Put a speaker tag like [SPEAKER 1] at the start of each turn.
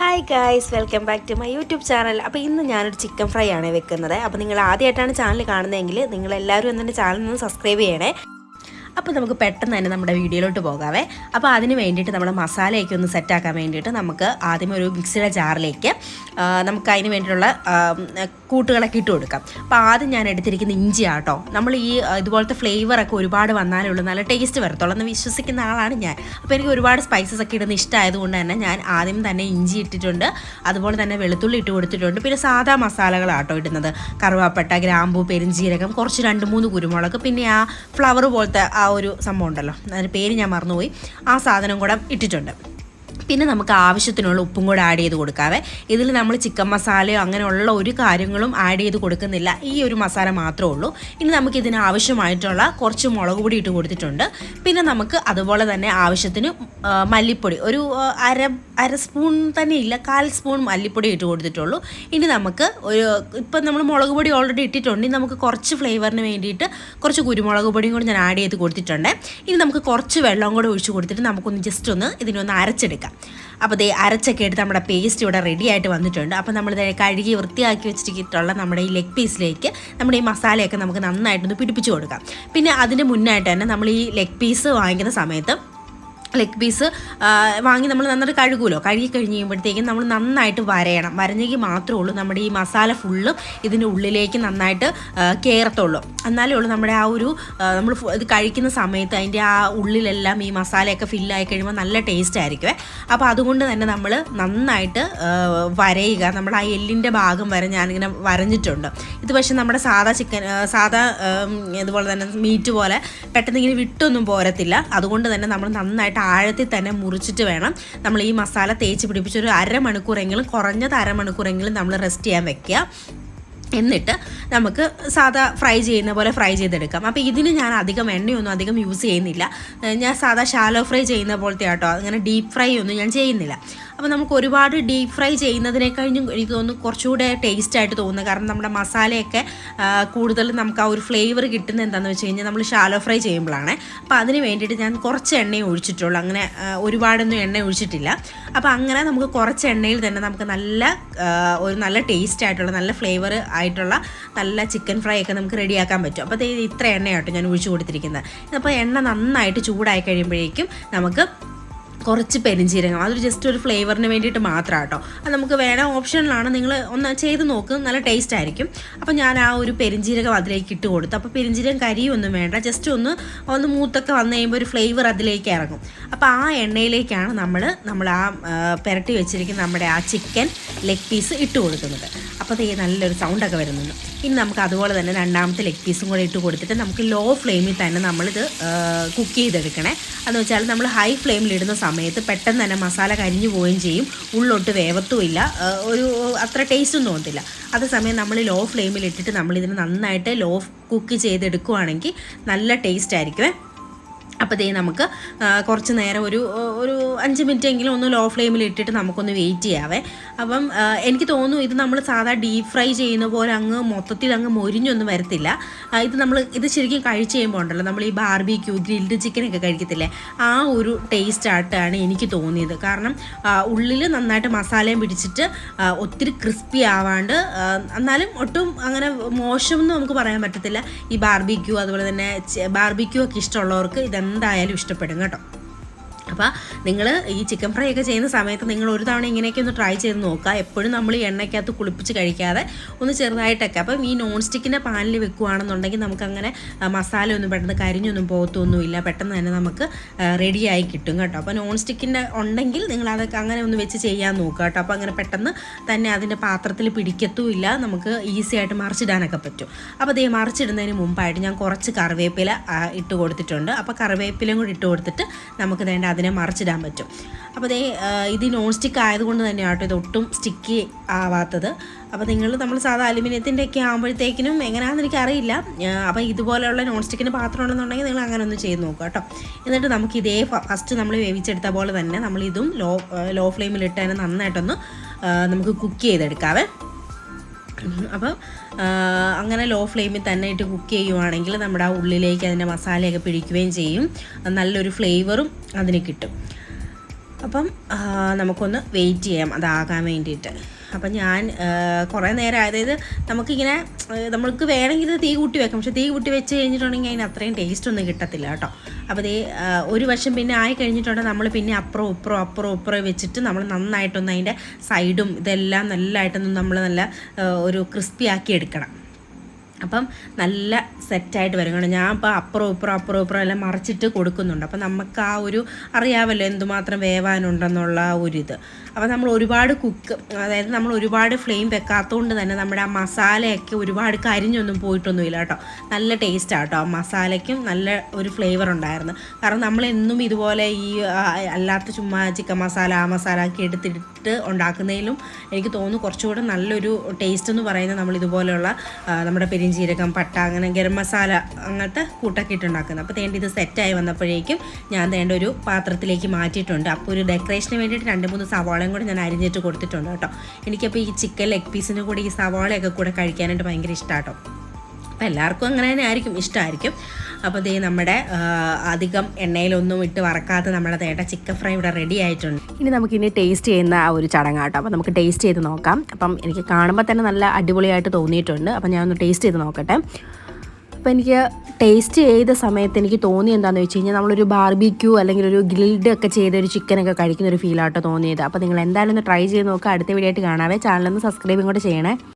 [SPEAKER 1] Hi guys, welcome back to my YouTube channel. അപ്പോൾ ഇന്ന് ഞാനൊരു ചിക്കൻ ഫ്രൈ ആണ് വെക്കുന്നത്. അപ്പോൾ നിങ്ങൾ ആദ്യമായിട്ടാണ് ചാനൽ കാണുന്നതെങ്കിൽ നിങ്ങളെല്ലാവരും എൻ്റെ ചാനൽ ഒന്ന് സബ്സ്ക്രൈബ് ചെയ്യണേ. അപ്പോൾ നമുക്ക് പെട്ടെന്ന് തന്നെ നമ്മുടെ വീഡിയോയിലോട്ട് പോകാവേ. അപ്പോൾ അതിന് വേണ്ടിയിട്ട് നമ്മുടെ മസാലയൊക്കെ ഒന്ന് സെറ്റാക്കാൻ വേണ്ടിയിട്ട് നമുക്ക് ആദ്യം ഒരു മിക്സിയുടെ ജാറിലേക്ക് നമുക്ക് അതിന് വേണ്ടിയിട്ടുള്ള കൂട്ടുകളൊക്കെ ഇട്ട് കൊടുക്കാം. അപ്പോൾ ആദ്യം ഞാൻ എടുത്തിരിക്കുന്ന ഇഞ്ചി ആട്ടോ. നമ്മൾ ഈ ഇതുപോലത്തെ ഫ്ലേവറൊക്കെ ഒരുപാട് വന്നാലേ ഉള്ളൂ നല്ല ടേസ്റ്റ് വരത്തുള്ളൂ എന്ന് വിശ്വസിക്കുന്ന ആളാണ് ഞാൻ. അപ്പോൾ എനിക്ക് ഒരുപാട് സ്പൈസസ് ഒക്കെ ഇടുന്ന ഇഷ്ടമായതുകൊണ്ട് തന്നെ ഞാൻ ആദ്യം തന്നെ ഇഞ്ചി ഇട്ടിട്ടുണ്ട്, അതുപോലെ തന്നെ വെളുത്തുള്ളി ഇട്ട് കൊടുത്തിട്ടുണ്ട്. പിന്നെ സാധാ മസാലകളാട്ടോ ഇടുന്നത്, കറുവാപ്പട്ട, ഗ്രാമ്പൂ, പെരിഞ്ചീരകം, കുറച്ച് 2-3 കുരുമുളക്, പിന്നെ ആ ഫ്ലവർ പോലത്തെ ആ ഒരു സംഭവം ഉണ്ടല്ലോ, അതിൻ്റെ പേര് ഞാൻ മറന്നുപോയി, ആ സാധനം കൂടെ ഇട്ടിട്ടുണ്ട്. പിന്നെ നമുക്ക് ആവശ്യത്തിനുള്ള ഉപ്പും കൂടെ ആഡ് ചെയ്ത് കൊടുക്കാവേ. ഇതിൽ നമ്മൾ ചിക്കൻ മസാലയോ അങ്ങനെയുള്ള ഒരു കാര്യങ്ങളും ആഡ് ചെയ്ത് കൊടുക്കുന്നില്ല, ഈ ഒരു മസാല മാത്രമേ ഉള്ളൂ. ഇനി നമുക്ക് ഇതിന് ആവശ്യമായിട്ടുള്ള കുറച്ച് മുളക് പൊടി ഇട്ട് കൊടുത്തിട്ടുണ്ട്. പിന്നെ നമുക്ക് അതുപോലെ തന്നെ ആവശ്യത്തിന് മല്ലിപ്പൊടി ഒരു അര സ്പൂൺ തന്നെ ഇല്ല, 1/4 സ്പൂൺ മല്ലിപ്പൊടി ഇട്ട് കൊടുത്തിട്ടുള്ളൂ. ഇനി നമുക്ക് ഇപ്പം നമ്മൾ മുളക് പൊടി ഓൾറെഡി ഇട്ടിട്ടുണ്ട്, ഇനി നമുക്ക് കുറച്ച് ഫ്ലേവറിന് വേണ്ടിയിട്ട് കുറച്ച് കുരുമുളക് പൊടിയും കൂടി ഞാൻ ആഡ് ചെയ്ത് കൊടുത്തിട്ടുണ്ട്. ഇനി നമുക്ക് കുറച്ച് വെള്ളം കൂടെ ഒഴിച്ച് കൊടുത്തിട്ട് നമുക്കൊന്ന് ജസ്റ്റ് ഒന്ന് ഇതിനൊന്ന് അരച്ചെടുക്കാം. അപ്പോൾ ദേ അരച്ചൊക്കെ എടുത്ത് നമ്മുടെ പേസ്റ്റ് ഇവിടെ റെഡി ആയിട്ട് വന്നിട്ടുണ്ട്. അപ്പോൾ നമ്മൾ കഴുകി വൃത്തിയാക്കി വെച്ചിട്ടുള്ള നമ്മുടെ ഈ ലെഗ് പീസിലേക്ക് നമ്മുടെ ഈ മസാലയൊക്കെ നമുക്ക് നന്നായിട്ടൊന്ന് പിടിപ്പിച്ച് കൊടുക്കാം. പിന്നെ അതിന് മുന്നായിട്ട് തന്നെ നമ്മൾ ഈ ലെഗ് പീസ് വാങ്ങിക്കുന്ന സമയത്ത് ലെഗ് പീസ് വാങ്ങി നമ്മൾ നന്നായിട്ട് കഴുകുമല്ലോ, കഴുകി കഴിഞ്ഞ് കഴിയുമ്പോഴത്തേക്കും നമ്മൾ നന്നായിട്ട് വരയണം. വരഞ്ഞെങ്കിൽ മാത്രമേ ഉള്ളൂ നമ്മുടെ ഈ മസാല ഫുള്ളും ഇതിൻ്റെ ഉള്ളിലേക്ക് നന്നായിട്ട് കയറത്തുള്ളൂ. എന്നാലേ ഉള്ളൂ നമ്മുടെ ആ ഒരു നമ്മൾ ഇത് കഴിക്കുന്ന സമയത്ത് അതിൻ്റെ ആ ഉള്ളിലെല്ലാം ഈ മസാലയൊക്കെ ഫില്ലായി കഴിയുമ്പോൾ നല്ല ടേസ്റ്റ് ആയിരിക്കുമേ. അപ്പോൾ അതുകൊണ്ട് തന്നെ നമ്മൾ നന്നായിട്ട് വരയുക. നമ്മൾ ആ എല്ലിൻ്റെ ഭാഗം വരെ ഞാനിങ്ങനെ വരഞ്ഞിട്ടുണ്ട്. ഇത് പക്ഷേ നമ്മുടെ സാധാ ഇതുപോലെ തന്നെ മീറ്റ് പോലെ പെട്ടെന്ന് ഇങ്ങനെ വിട്ടൊന്നും പോരത്തില്ല. അതുകൊണ്ട് തന്നെ നമ്മൾ നന്നായിട്ട് ആഴത്തിൽ തന്നെ മുറിച്ചിട്ട് വേണം നമ്മൾ ഈ മസാല തേച്ച് പിടിപ്പിച്ച് ഒരു അരമണിക്കൂറെങ്കിലും, കുറഞ്ഞത് അരമണിക്കൂറെങ്കിലും നമ്മൾ റെസ്റ്റ് ചെയ്യാൻ വെക്കുക. എന്നിട്ട് നമുക്ക് സാധാ ഫ്രൈ ചെയ്യുന്ന പോലെ ഫ്രൈ ചെയ്തെടുക്കാം. അപ്പോൾ ഇതിന് ഞാൻ എണ്ണയൊന്നും അധികം യൂസ് ചെയ്യുന്നില്ല. ഞാൻ സാധാ ഷാലോ ഫ്രൈ ചെയ്യുന്ന പോലത്തെ ആട്ടോ, അങ്ങനെ ഡീപ്പ് ഫ്രൈ ഒന്നും ഞാൻ ചെയ്യുന്നില്ല. അപ്പോൾ നമുക്ക് ഒരുപാട് ഡീപ്പ് ഫ്രൈ ചെയ്യുന്നതിനേക്കഴിഞ്ഞും എനിക്ക് തോന്നുന്നു കുറച്ചുകൂടെ ടേസ്റ്റായിട്ട് തോന്നുന്നത്. കാരണം നമ്മുടെ മസാലയൊക്കെ കൂടുതൽ നമുക്ക് ആ ഒരു ഫ്ലേവർ കിട്ടുന്നത് എന്താണെന്ന് വെച്ച് കഴിഞ്ഞാൽ നമ്മൾ ഷാലോ ഫ്രൈ ചെയ്യുമ്പോഴാണ്. അപ്പോൾ അതിന് വേണ്ടിയിട്ട് ഞാൻ കുറച്ച് എണ്ണയെ ഒഴിച്ചിട്ടുള്ളൂ, അങ്ങനെ ഒരുപാടൊന്നും എണ്ണ ഒഴിച്ചിട്ടില്ല. അപ്പോൾ അങ്ങനെ നമുക്ക് കുറച്ച് എണ്ണയിൽ തന്നെ നമുക്ക് ഒരു നല്ല ടേസ്റ്റ് ആയിട്ടുള്ള നല്ല ഫ്ലേവർ ആയിട്ടുള്ള നല്ല ചിക്കൻ ഫ്രൈ ഒക്കെ നമുക്ക് റെഡിയാക്കാൻ പറ്റും. അപ്പോൾ ഇത്ര എണ്ണയാട്ടോ ഞാൻ ഒഴിച്ചു കൊടുത്തിരിക്കുന്നത്. അപ്പോൾ എണ്ണ നന്നായിട്ട് ചൂടായി കഴിയുമ്പോഴേക്കും നമുക്ക് കുറച്ച് പെരിഞ്ചീരകം, അതൊരു ജസ്റ്റ് ഒരു ഫ്ലേവറിന് വേണ്ടിയിട്ട് മാത്രം കേട്ടോ. അത് നമുക്ക് വേണം, ഓപ്ഷനിലാണ്, നിങ്ങൾ ഒന്ന് ചെയ്ത് നോക്ക്, നല്ല ടേസ്റ്റ് ആയിരിക്കും. അപ്പോൾ ഞാൻ ആ ഒരു പെരിഞ്ചീരകം അതിലേക്ക് ഇട്ട് കൊടുത്തു. അപ്പോൾ പെരിഞ്ചീരകം കരിയൊന്നും വേണ്ട, ജസ്റ്റ് ഒന്ന് മൂത്തൊക്കെ വന്നു കഴിയുമ്പോൾ ഒരു ഫ്ലേവർ അതിലേക്ക് ഇറങ്ങും. അപ്പോൾ ആ എണ്ണയിലേക്കാണ് നമ്മൾ ആ പുരട്ടി വെച്ചിരിക്കുന്ന നമ്മുടെ ആ ചിക്കൻ ലെഗ് പീസ് ഇട്ട് കൊടുക്കുന്നത്. അപ്പോൾ അത് നല്ലൊരു സൗണ്ടൊക്കെ വരുന്നുണ്ട്. ഇനി നമുക്ക് അതുപോലെ തന്നെ രണ്ടാമത്തെ ലെഗ് പീസും കൂടെ ഇട്ട് കൊടുത്തിട്ട് നമുക്ക് ലോ ഫ്ലെയിമിൽ തന്നെ നമ്മളിത് കുക്ക് ചെയ്തെടുക്കണേ. എന്ന് വെച്ചാൽ നമ്മൾ ഹൈ ഫ്ലെയിമിലിടുന്ന സമയത്ത് പെട്ടെന്ന് തന്നെ മസാല കരിഞ്ഞു പോവുകയും ചെയ്യും, ഉള്ളൊട്ട് വേവത്തുമില്ല, അത്ര ടേസ്റ്റൊന്നും തോന്നത്തില്ല. അതേസമയം നമ്മൾ ലോ ഫ്ലെയിമിലിട്ടിട്ട് നമ്മളിതിന് നന്നായിട്ട് കുക്ക് ചെയ്തെടുക്കുകയാണെങ്കിൽ നല്ല ടേസ്റ്റ് ആയിരിക്കുമേ. അപ്പോൾ നമുക്ക് കുറച്ച് നേരം ഒരു 5 മിനിറ്റെങ്കിലും ഒന്ന് ലോ ഫ്ലെയിമിൽ ഇട്ടിട്ട് നമുക്കൊന്ന് വെയിറ്റ് ചെയ്യാവേ. അപ്പം എനിക്ക് തോന്നുന്നു ഇത് നമ്മൾ സാധാ ഡീപ്പ് ഫ്രൈ ചെയ്യുന്ന പോലെ മൊത്തത്തിൽ മൊരിഞ്ഞൊന്നും വരത്തില്ല. ഇത് ശരിക്കും കഴിച്ച് കഴിയുമ്പോൾ ഉണ്ടല്ലോ, നമ്മൾ ഈ ബാർബിക്യൂ ഗ്രിൽഡ് ചിക്കനൊക്കെ കഴിക്കത്തില്ലേ, ആ ഒരു ടേസ്റ്റ് ആയിട്ടാണ് എനിക്ക് തോന്നിയത്. കാരണം ഉള്ളിൽ നന്നായിട്ട് മസാലയും പിടിച്ചിട്ട് ഒത്തിരി ക്രിസ്പി ആവാണ്ട്, എന്നാലും ഒട്ടും അങ്ങനെ മോശമെന്ന് നമുക്ക് പറയാൻ പറ്റത്തില്ല. ഈ ബാർബിക്യൂ അതുപോലെ തന്നെ ബാർബിക്യൂ ഒക്കെ ഇഷ്ടമുള്ളവർക്ക് ഇതെന്തായാലും ഇഷ്ടപ്പെടും കേട്ടോ. അപ്പോൾ നിങ്ങൾ ഈ ചിക്കൻ ഫ്രൈ ഒക്കെ ചെയ്യുന്ന സമയത്ത് നിങ്ങൾ ഒരു തവണ ഇങ്ങനെയൊക്കെ ഒന്ന് ട്രൈ ചെയ്ത് നോക്കുക. എപ്പോഴും നമ്മൾ ഈ എണ്ണയ്ക്കകത്ത് കുളിപ്പിച്ച് കഴിക്കാതെ ഒന്ന് ചെറുതായിട്ടൊക്കെ. അപ്പം ഈ നോൺ സ്റ്റിക്കിൻ്റെ പാനിൽ വെക്കുകയാണെന്നുണ്ടെങ്കിൽ നമുക്കങ്ങനെ മസാല ഒന്നും പെട്ടെന്ന് കരിഞ്ഞൊന്നും പോകത്തൊന്നുമില്ല, പെട്ടെന്ന് തന്നെ നമുക്ക് റെഡിയായി കിട്ടും കേട്ടോ. അപ്പോൾ നോൺ സ്റ്റിക്കിൻ്റെ ഉണ്ടെങ്കിൽ നിങ്ങൾ അതൊക്കെ അങ്ങനെ ഒന്ന് വെച്ച് ചെയ്യാൻ നോക്കുക കേട്ടോ. അപ്പോൾ അങ്ങനെ പെട്ടെന്ന് തന്നെ അതിൻ്റെ പാത്രത്തിൽ പിടിക്കത്തുമില്ല, നമുക്ക് ഈസി ആയിട്ട് മറിച്ചിടാനൊക്കെ പറ്റും. അപ്പോൾ അതേ മറിച്ചിടുന്നതിന് മുമ്പായിട്ട് ഞാൻ കുറച്ച് കറിവേപ്പില ഇട്ട് കൊടുത്തിട്ടുണ്ട്. അപ്പോൾ കറിവേപ്പിലയും കൂടി ഇട്ട് കൊടുത്തിട്ട് നമുക്ക് വേണ്ട അതിനെ മറിച്ചിടാൻ പറ്റും. അപ്പോൾ ഇത് നോൺ സ്റ്റിക്ക് ആയതുകൊണ്ട് തന്നെയാണ് കേട്ടോ ഇത് ഒട്ടും സ്റ്റിക്കി ആവാത്തത്. അപ്പോൾ നമ്മൾ സാധാ അലുമിനിയത്തിൻ്റെ ഒക്കെ ആകുമ്പോഴത്തേക്കിനും എങ്ങനെയാണെന്ന് എനിക്കറിയില്ല. അപ്പോൾ ഇതുപോലെയുള്ള നോൺ സ്റ്റിക്കിൻ്റെ പാത്രം ഉണ്ടെന്നുണ്ടെങ്കിൽ നിങ്ങൾ അങ്ങനെ ഒന്ന് ചെയ്ത് നോക്കുക കേട്ടോ. എന്നിട്ട് നമുക്ക് ഫസ്റ്റ് നമ്മൾ വേവിച്ചെടുത്ത പോലെ തന്നെ നമ്മളിതും ലോ ഫ്ലെയിമിലിട്ട് തന്നെ നന്നായിട്ടൊന്ന് നമുക്ക് കുക്ക് ചെയ്തെടുക്കാവേ. അപ്പം അങ്ങനെ ലോ ഫ്ലെയിമിൽ തന്നെ ഇട്ട് കുക്ക് ചെയ്യുവാണെങ്കിൽ നമ്മുടെ ആ ഉള്ളിലേക്ക് അതിൻ്റെ മസാലയൊക്കെ പിടിക്കുകയും ചെയ്യും, നല്ലൊരു ഫ്ലേവറും അതിന് കിട്ടും. അപ്പം നമുക്കൊന്ന് വെയിറ്റ് ചെയ്യാം അതാകാൻ വേണ്ടിയിട്ട്. അപ്പം ഞാൻ കുറേ നേരം, അതായത് നമുക്കിങ്ങനെ നമ്മൾക്ക് വേണമെങ്കിൽ ഇത് തീ കൂട്ടി വെക്കാം, പക്ഷേ തീ കൂട്ടി വെച്ച് കഴിഞ്ഞിട്ടുണ്ടെങ്കിൽ അതിന് അത്രയും ടേസ്റ്റ് ഒന്നും കിട്ടത്തില്ല കേട്ടോ. അപ്പോൾ ഇത് ഒരു വശം പിന്നെ ആയി കഴിഞ്ഞിട്ടുണ്ടെങ്കിൽ നമ്മൾ പിന്നെ അപ്പുറം വെച്ചിട്ട് നമ്മൾ നന്നായിട്ടൊന്ന് അതിൻ്റെ സൈഡും ഇതെല്ലാം നല്ലതായിട്ടൊന്ന് നമ്മൾ നല്ല ഒരു ക്രിസ്പി ആക്കി എടുക്കണം. അപ്പം നല്ല സെറ്റായിട്ട് വരും. കാരണം ഞാൻ ഇപ്പോൾ അപ്പുറം എല്ലാം മറിച്ചിട്ട് കൊടുക്കുന്നുണ്ട്. അപ്പം നമുക്ക് ആ ഒരു അറിയാമല്ലോ എന്തുമാത്രം വേവാനുണ്ടെന്നുള്ള ഒരിത്. അപ്പോൾ നമ്മൾ ഒരുപാട് അതായത് നമ്മൾ ഒരുപാട് ഫ്ലെയിം വെക്കാത്തതുകൊണ്ട് തന്നെ നമ്മുടെ ആ മസാലയൊക്കെ ഒരുപാട് കരിഞ്ഞൊന്നും പോയിട്ടൊന്നുമില്ല കേട്ടോ. നല്ല ടേസ്റ്റാണ് കേട്ടോ. ആ മസാലയ്ക്കും നല്ല ഒരു ഫ്ലേവർ ഉണ്ടായിരുന്നു. കാരണം നമ്മളെന്നും ഇതുപോലെ ഈ അല്ലാത്ത ചുമ്മാ ചിക്കൻ മസാല ആ മസാല ഒക്കെ എടുത്തിട്ട് ഉണ്ടാക്കുന്നതിലും എനിക്ക് തോന്നുന്നു കുറച്ചുകൂടെ നല്ലൊരു ടേസ്റ്റ് എന്ന് പറയുന്നത് നമ്മൾ ഇതുപോലെയുള്ള നമ്മുടെ പെരിഞ്ചീരകം, പട്ട, അങ്ങനെ ഗരം മസാല അങ്ങനത്തെ കൂട്ടൊക്കെ ഇട്ടുണ്ടാക്കുന്നത്. അപ്പോൾ തേണ്ട ഇത് സെറ്റായി വന്നപ്പോഴേക്കും ഞാൻ തേണ്ട ഒരു പാത്രത്തിലേക്ക് മാറ്റിയിട്ടുണ്ട്. അപ്പോൾ ഒരു ഡെക്കറേഷന് വേണ്ടിയിട്ട് 2-3 സവാളയും കൂടെ ഞാൻ അരിഞ്ഞിട്ട് കൊടുത്തിട്ടുണ്ട് കേട്ടോ. എനിക്കപ്പോൾ ഈ ചിക്കൻ ലെഗ് പീസിന് കൂടി ഈ സവാളയൊക്കെ കൂടെ കഴിക്കാനായിട്ട് ഭയങ്കര ഇഷ്ടമാട്ടോ. അപ്പോൾ എല്ലാവർക്കും അങ്ങനെ തന്നെ ആയിരിക്കും, ഇഷ്ടമായിരിക്കും. അപ്പോൾ ദേ നമ്മുടെ അധികം എണ്ണയിലൊന്നും ഇട്ട് വറക്കാതെ നമ്മുടെ തേട്ട ചിക്കൻ ഫ്രൈ ഇവിടെ റെഡി ആയിട്ടുണ്ട്. ഇനി നമുക്കിനി ടേസ്റ്റ് ചെയ്യുന്ന ആ ഒരു ചടങ്ങാട്ടോ. അപ്പോൾ നമുക്ക് ടേസ്റ്റ് ചെയ്ത് നോക്കാം. അപ്പം എനിക്ക് കാണുമ്പോൾ തന്നെ നല്ല അടിപൊളിയായിട്ട് തോന്നിയിട്ടുണ്ട്. അപ്പം ഞാനൊന്ന് ടേസ്റ്റ് ചെയ്ത് നോക്കട്ടെ. അപ്പോൾ എനിക്ക് ടേസ്റ്റ് ചെയ്ത സമയത്ത് എനിക്ക് തോന്നി എന്താണെന്ന് വെച്ച് കഴിഞ്ഞാൽ നമ്മളൊരു ബാർബിക്യൂ അല്ലെങ്കിൽ ഒരു ഗ്രിൽഡ് ഒക്കെ ചെയ്തൊരു ചിക്കനൊക്കെ കഴിക്കുന്ന ഒരു ഫീലാട്ടോ തോന്നിയത്. അപ്പോൾ നിങ്ങൾ എന്തായാലും ഒന്ന് ട്രൈ ചെയ്ത് നോക്കുക. അടുത്ത വീഡിയോ ആയിട്ട് കാണാവേ. ചാനലൊന്ന് സബ്സ്ക്രൈബും കൂടെ ചെയ്യണേ.